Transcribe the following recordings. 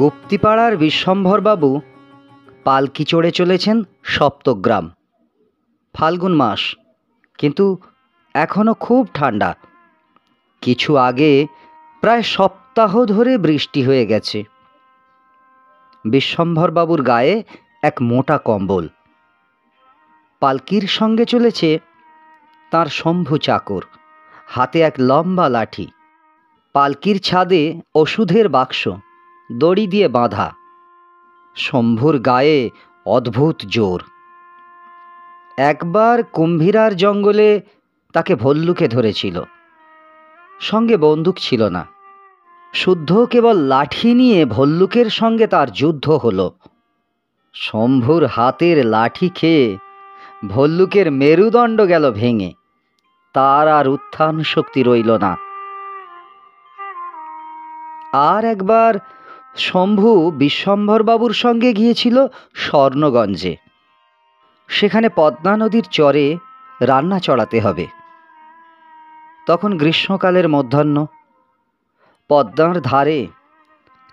গুপ্তিপাড়ার বিশ্বম্ভরবাবু পালকি চড়ে চলেছেন সপ্তগ্রাম। ফাল্গুন মাস, কিন্তু এখনও খুব ঠান্ডা। কিছু আগে প্রায় সপ্তাহ ধরে বৃষ্টি হয়ে গেছে। বিশ্বম্ভরবাবুর গায়ে এক মোটা কম্বল। পালকির সঙ্গে চলেছে তার শম্ভু চাকর, হাতে এক লম্বা লাঠি। পালকির ছাদে ওষুধের বাক্স দড়ি দিয়ে বাঁধা। শম্ভুর গায়ে অদ্ভুত জোর। একবার কুম্ভীরার জঙ্গলে তাকে ভল্লুকে ধরেছিল। সঙ্গে বন্দুক ছিল না, শুদ্ধ কেবল লাঠি নিয়ে ভল্লুকের সঙ্গে তার যুদ্ধ হলো। শম্ভুর হাতের লাঠি খেয়ে ভল্লুকের মেরুদণ্ড গেল ভেঙে, তার আর উত্থান শক্তি রইল না। আর একবার শম্ভু বিশ্বম্ভরবাবুর সঙ্গে গিয়েছিল স্বর্ণগঞ্জে। সেখানে পদ্মা নদীর চরে রান্না চড়াতে হবে। তখন গ্রীষ্মকালের মধ্যাহ্ন। পদ্মার ধারে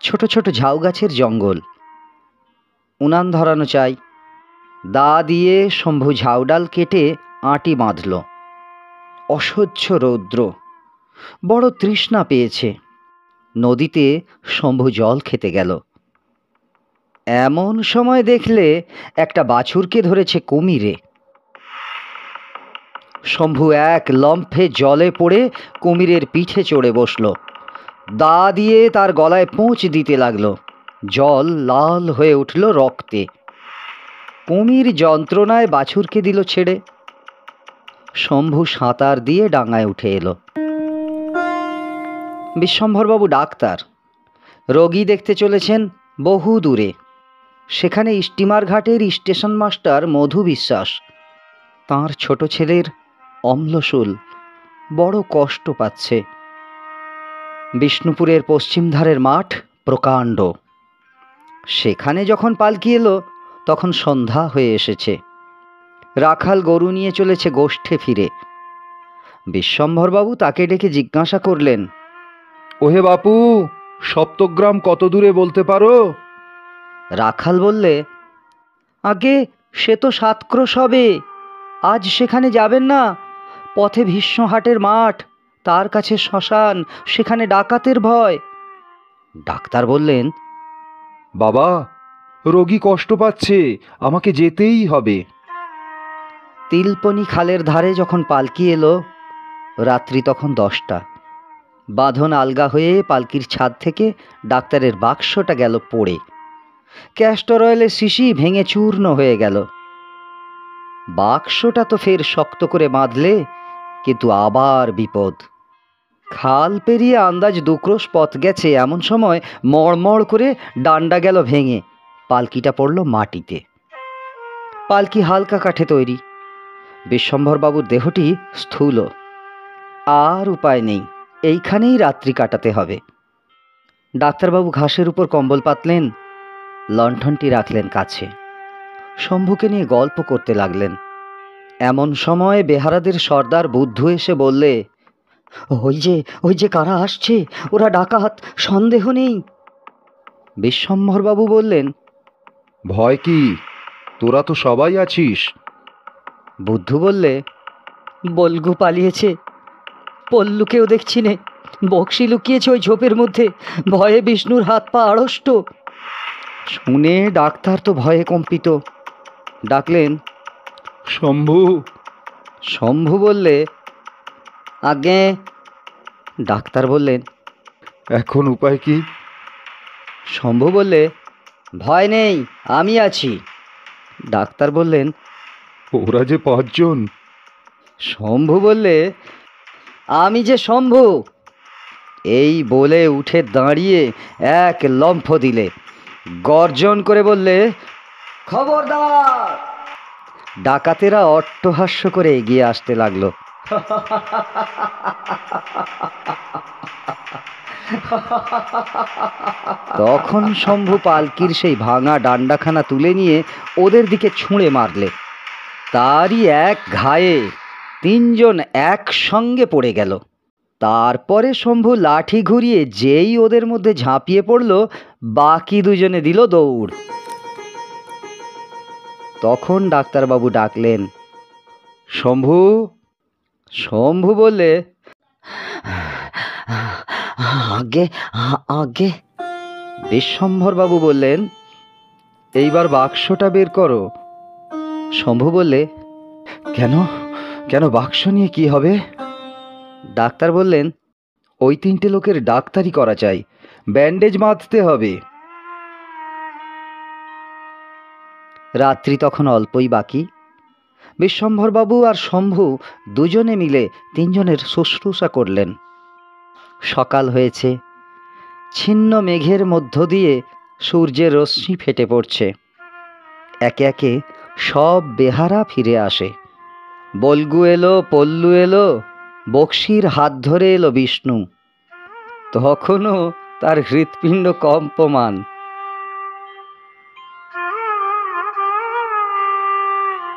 ছোট ছোট ঝাউ গাছের জঙ্গল। উনান ধরানো চাই। দা দিয়ে শম্ভু ঝাউডাল কেটে আঁটি বাঁধল। অসহ্য রৌদ্র, বড় তৃষ্ণা পেয়েছে। নদীতে শম্ভু জল খেতে গেল। এমন সময় দেখলে একটা বাছুরকে ধরেছে কুমিরে। শম্ভু এক লম্ফে জলে পড়ে কুমিরের পিঠে চড়ে বসল। দা দিয়ে তার গলায় পোঁচ দিতে লাগলো। জল লাল হয়ে উঠল রক্তে। কুমির যন্ত্রণায় বাছুরকে দিল ছেড়ে। শম্ভু সাঁতার দিয়ে ডাঙায় উঠে এলো। বিশ্বম্ভরবাবু ডাক্তার, রোগী দেখতে চলেছেন বহু দূরে। সেখানে স্টিমার ঘাটের স্টেশন মাস্টার মধু বিশ্বাস। তাঁর ছোট ছেলের অম্লশূল, বড় কষ্ট পাচ্ছে। বিষ্ণুপুরের পশ্চিম ধারের মাঠ প্রকাণ্ড। সেখানে যখন পালকি এলো তখন সন্ধ্যা হয়ে এসেছে। রাখাল গরু নিয়ে চলেছে গোষ্ঠে ফিরে। বিশ্বম্ভরবাবু তাকে ডেকে জিজ্ঞাসা করলেন, ওহে বাপু, সপ্তগ্রাম কত দূরে বলতে পারো? রাখাল বললে, আগে সে তো 7 ক্রোশ হবে। আজ সেখানে যাবেন না? পথে ভীষ্মহাটের মাঠ, তার কাছে শ্মশান, সেখানে ডাকাতের ভয়। ডাক্তার বললেন, বাবা, রোগী কষ্ট পাচ্ছে, আমাকে যেতেই হবে। তিলপনি খালের ধারে যখন পালকি এলো, রাত্রি তখন 10টা। বাঁধন আলগা হয়ে পালকির ছাদ থেকে ডাক্তারের বাক্সটা গেল পড়ে। ক্যাস্টর অয়েলের শিশি ভেঙে চূর্ণ হয়ে গেল। বাক্সটা তো ফের শক্ত করে বাঁধলে, কিন্তু আবার বিপদ। খাল পেরিয়ে আন্দাজ 2 ক্রোশ পথ গেছে, এমন সময় মড়মড় করে ডান্ডা গেল ভেঙে। পালকিটা পড়ল মাটিতে। পালকি হালকা কাঠে তৈরি। বিশ্বম্ভরবাবুর দেহটি স্থূল। আর উপায় নেই, এইখানেই রাত্রি কাটাতে হবে। ডাক্তারবাবু ঘাসের উপর কম্বল পাতলেন, লণ্ঠনটি রাখলেন কাছে। শম্ভুকে নিয়ে গল্প করতে লাগলেন। এমন সময় বেহারাদের সর্দার বুদ্ধু এসে বললে, ওই যে কারা আসছে, ওরা ডাকাত, সন্দেহ নেই। বিশ্বম্ভরবাবু বললেন, ভয় কি? তোরা তো সবাই আছিস। বুদ্ধু বললে, বল্গু পালিয়েছে, পল্লুকেও দেখছি নে, বক্সি লুকিয়েছে ওই ঝোপের মধ্যে। ভয়ে বিষ্ণুর হাত পা আড়ষ্ট। শুনে ডাক্তার তো ভয়ে কম্পিত। ডাকলেন, শম্ভু। শম্ভু বললে, আগে। ডাক্তার বললেন, এখন উপায় কি? শম্ভু বললে, ভয় নেই, আমি আছি। ডাক্তার বললেন, ওরা যে 5 জন। শম্ভু বললে, আমি যে শম্ভু। এই বলে উঠে দাঁড়িয়ে এক লম্ফ দিলে। গর্জন করে বললে, খবরদার। ডাকাতেরা অট্টহাস্য করে এগিয়ে আসতে লাগলো। তখন শম্ভু পালকির সেই ভাঙা ডান্ডাখানা তুলে নিয়ে ওদের দিকে ছুঁড়ে মারলে। তারই এক ঘায়ে 3 জন একসঙ্গে পড়ে গেল। তারপরে শম্ভু লাঠি ঘুরিয়ে যেই ওদের মধ্যে ঝাঁপিয়ে পড়ল, বাকি দুজনে দিল দৌড়। তখন ডাক্তারবাবু ডাকলেন, শম্ভু। শম্ভু বললে, আগে আগে। বিশ্বম্ভরবাবু বললেন, এইবার বাক্সটা বের করো। শম্ভু বললে, কেন কেন বাক্স নিয়ে কি হবে? ডাক্তার বললেন, ওই 3টে লোকের ডাক্তারি করা চাই, ব্যান্ডেজ বাঁধতে হবে। রাত্রি তখন অল্পই বাকি। বিশ্বম্ভরবাবু আর শম্ভু দুজনে মিলে 3জনের শুশ্রূষা করলেন। সকাল হয়েছে, ছিন্ন মেঘের মধ্য দিয়ে সূর্যের রশ্মি ফেটে পড়ছে। একে একে সব বেহারা ফিরে আসে। বল্গু এলো, পল্লু এলো, বক্সির হাত ধরে এলো বিষ্ণু। তখনও তার হৃৎপিণ্ড কম্পমান।